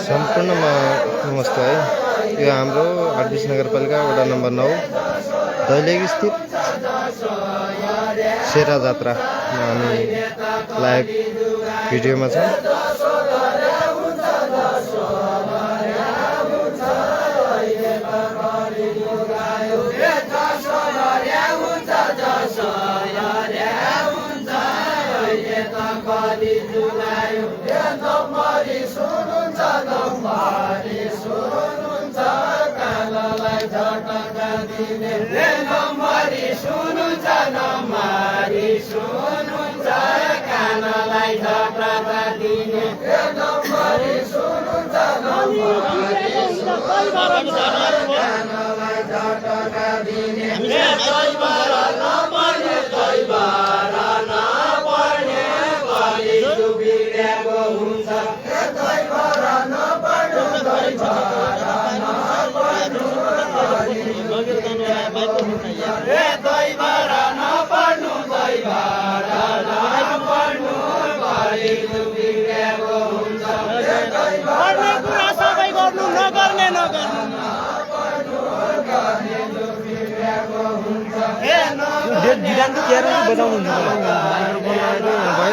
सम्पूर्णमा नमस्ते है। यो हाम्रो आरबीसी नगरपालिका वडा नम्बर 9 दैलेख स्थित शेरा जात्रामा हामी लाइभ भिडियोमा छौँ।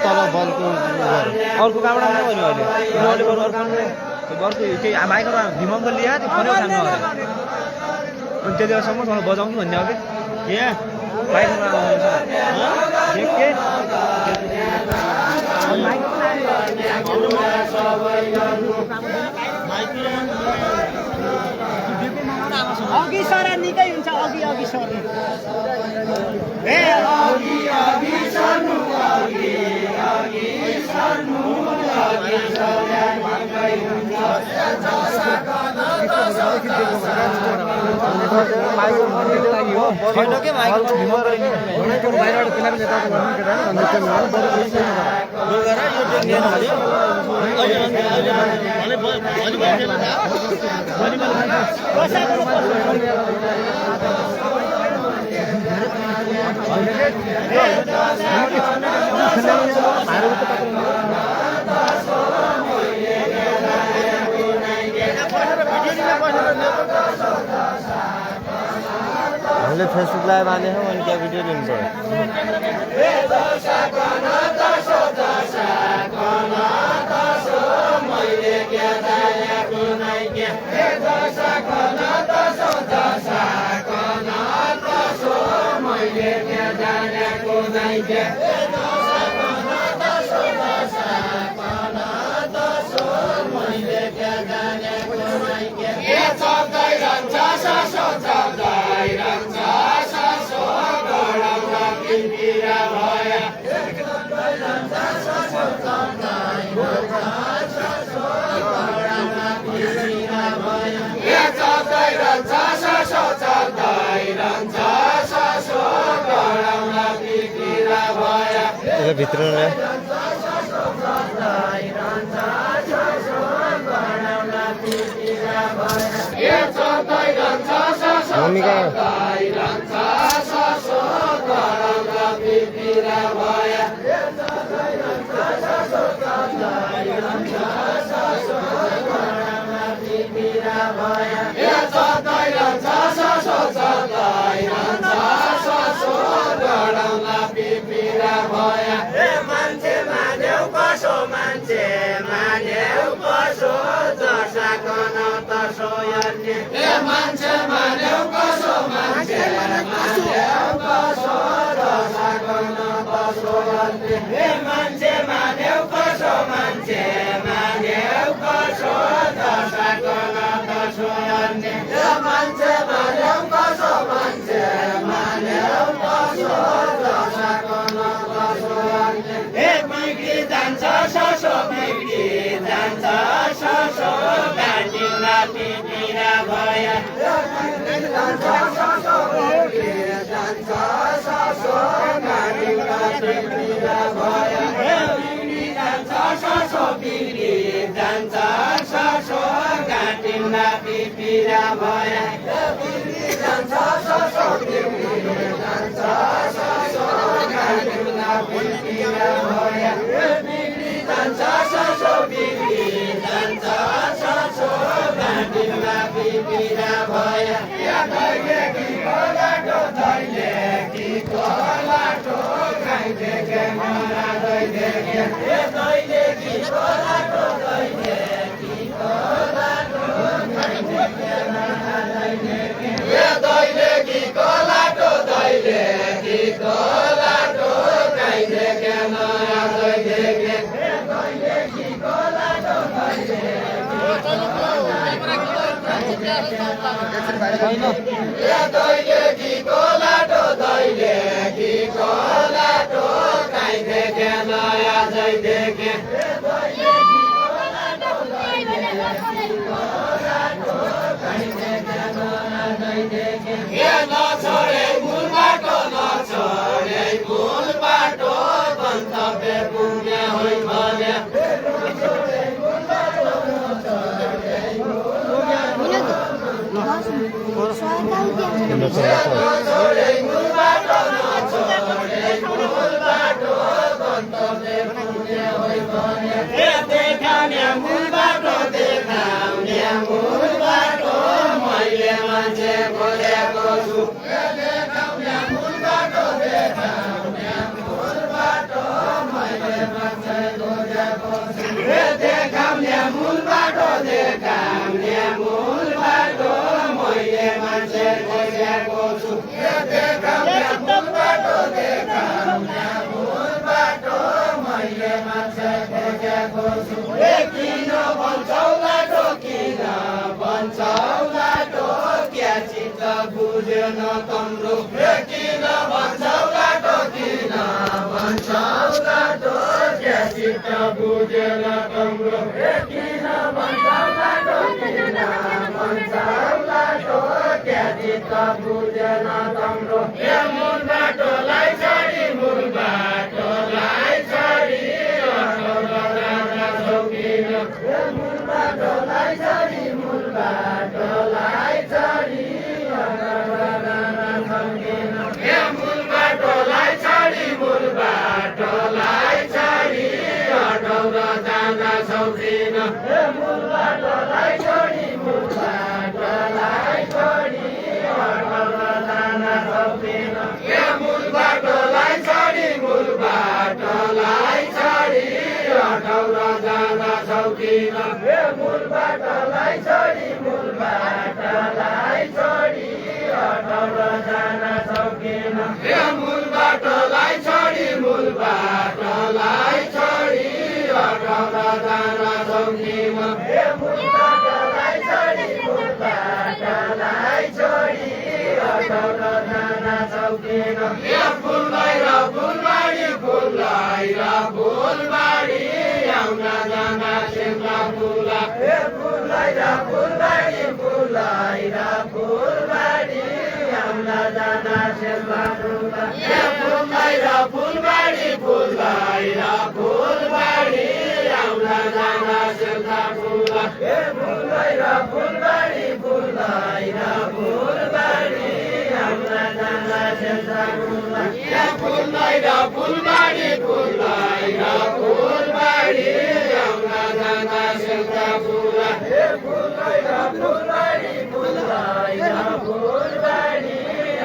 तल बलको अर्को कामबाट नै भन्यो अहिले मैले बरु अर्को बरु केही माइकमा भिमको लिया त्यो फोनै उठाउनु अरे अनि त्यति बेलासम्म मलाई बजाउनु भन्ने हो कि यहाँ माइकमा के अघि सर निकै हुन्छ अघि अघि सर ए अघि अघि सर्नु अघि अघि सर्नु अघि सल्यान भन्दै हुन्छ के माइक बाहिरबाट किन नेता हामीले फेसबुक लाइभ हाले हौ अनि क्या भिडियो लिनु पर्यो भित्र भूमिका फुलबारी जाना सेल्ता फुला हे फुलबारी र फुलबारी फुलबारी र फुलबारी आउला जाना सेल्ता फुला हे फुलबारी र फुलबारी फुलबारी र फुलबारी आउला जाना सेल्ता फुला हे फुलबारी र फुलबारी फुलबारी र फुलबारी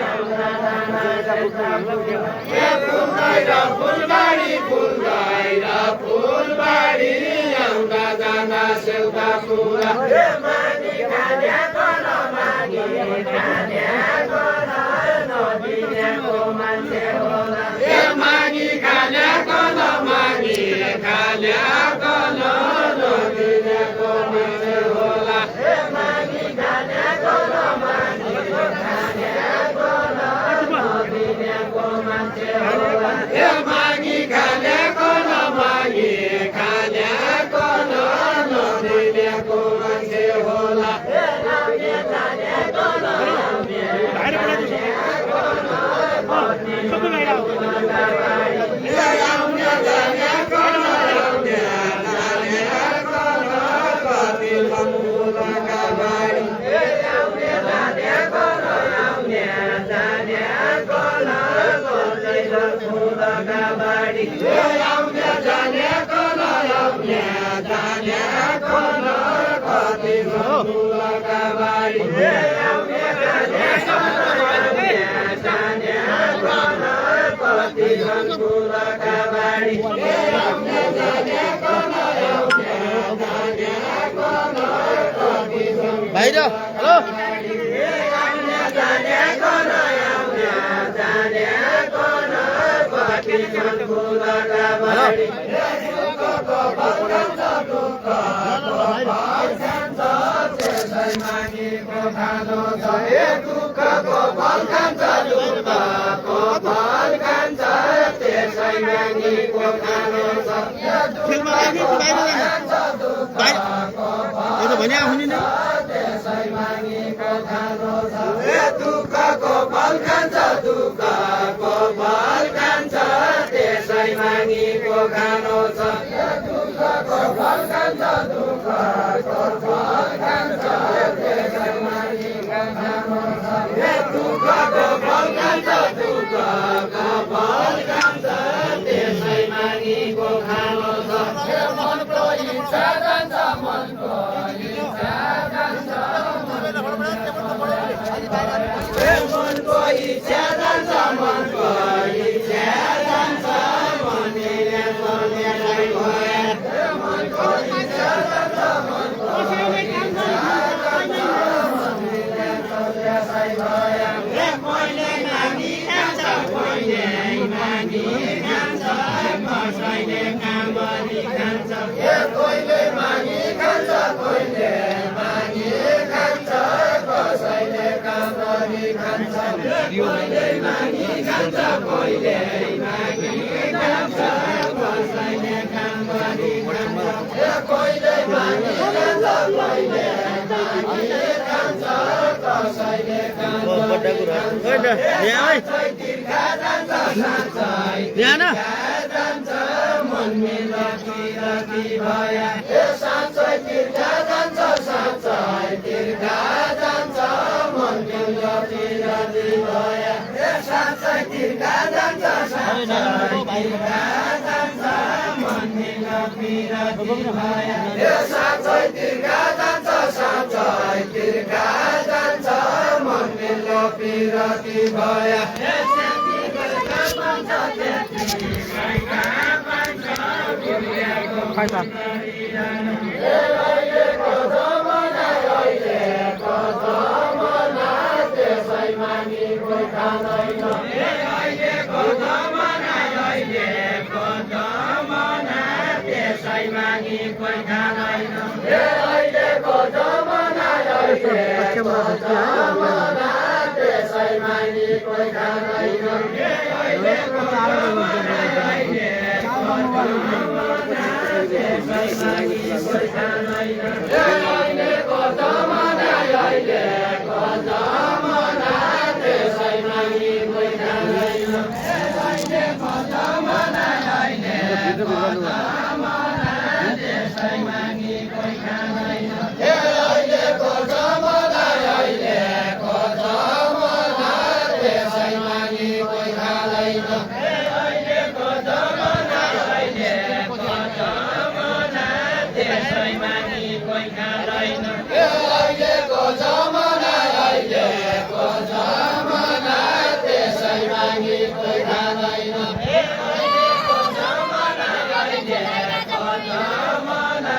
आउला जाना सेल्ता फुला हे फुलबारी र फुलबारी फुलबारी र फुलबारी आउला जाना सेल्ता फुला हे मागी खाने कोन मागी खाने कोन नदिनेको मान्छे होला हे मागी खाने कोन मागी खाने कोन नदिनेको मान्छे होला हे मागी खाने कोन मागी खाने कोन नदिनेको मान्छे होला हे मागी खाने कोन मागी खाने कोन नदिनेको मान्छे होला हे नाउने जाने कोन नाउने बाहिर हेलो दुःखको फल खान्छ दुःखको फल खान्छ त्यसै मागीको खानो छ दुःखको फल खान्छ दुःखको फल खान्छ त्यसै मागीको खानो छ दुःखको फल खान्छ दुःखको फल खान्छ त्यसै मागीको खानो छ मनको इच्छा जान्छ मनको इच्छा जान्छ मनको इच्छा जान्छ मनको इच्छा जान्छ मनले मनलाई भए मनको इच्छा जान्छ मनको इच्छा जान्छ मनले मनलाई भए मैले मागी खान्छ मैले मागी खान्छ कसैले काम गरी खान्छ कोहीले मागी खान्छ कोहीले मागी खान्छ कसैले काम गरी खान्छ कोहीले मागी खान्छ कोहीले मागी खान्छ कसैले काम गरी खान्छ कोहीले मागी खान्छ कोहीले मागी खान्छ कसैले काम गरी खान्छ तिर्खा जान्छ जान्छ मन मिलती रति भया साँच्चै तिर्खा जान्छ साँच्चै तिर्खा जान्छ मन मिलती रति भया साँच्चै तिर्खा जान्छ साँच्चै तिर्खा जान्छ मन मिलती रति भया साँच्चै तिर्खा जान्छ साँच्चै तिर्खा जान्छ मन मिलती रति भया कोही खाँदैन हे अहिलेको जमाना अहिलेको जमाना त्यसै मागी कोही खाँदैन हे अहिलेको जमाना अहिलेको जमाना त्यसै मागी कोही खाँदैन हे अहिलेको जमाना अहिलेको जमाना त्यसै मागी कोही खाँदैन हे अहिलेको जमाना अहिलेको जमाना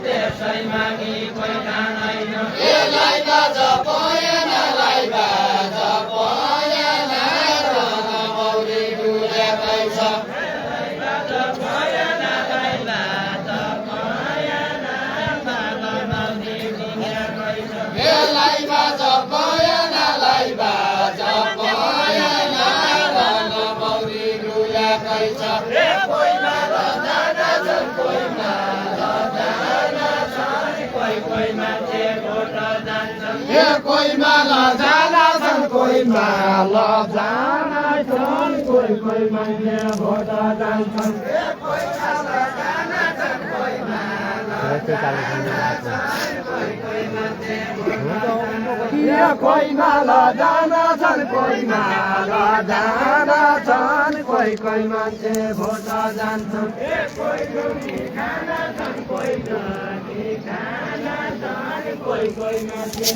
त्यसै मागी कोही खाँदैन यसलाई बाज परेन लाई बाज परेन रन मौरी डुलेकै छ यसलाई बाज परेन लाई बाज परेन रन मौरी डुलेकै छ यसलाई बाज परेन लाई बाज परेन रन मौरी डुलेकै छ हे कोही माल जाना छन् कोही माल जाना छन् कोही मान्छे भोट जान्छन् हे कोही माल जाना छन् कोही माल जाना छन् कोही मान्छे भोट जान्छन् हे कोही माल जाना छन् कोही माल कोही मान्छे कोही माल जाना छन् कोही माल जाना छन् कोही मान्छे भोट जान्छन् हे कोही रोटी खाना छन् कोही रोटी खाना छन् कोही मान्छे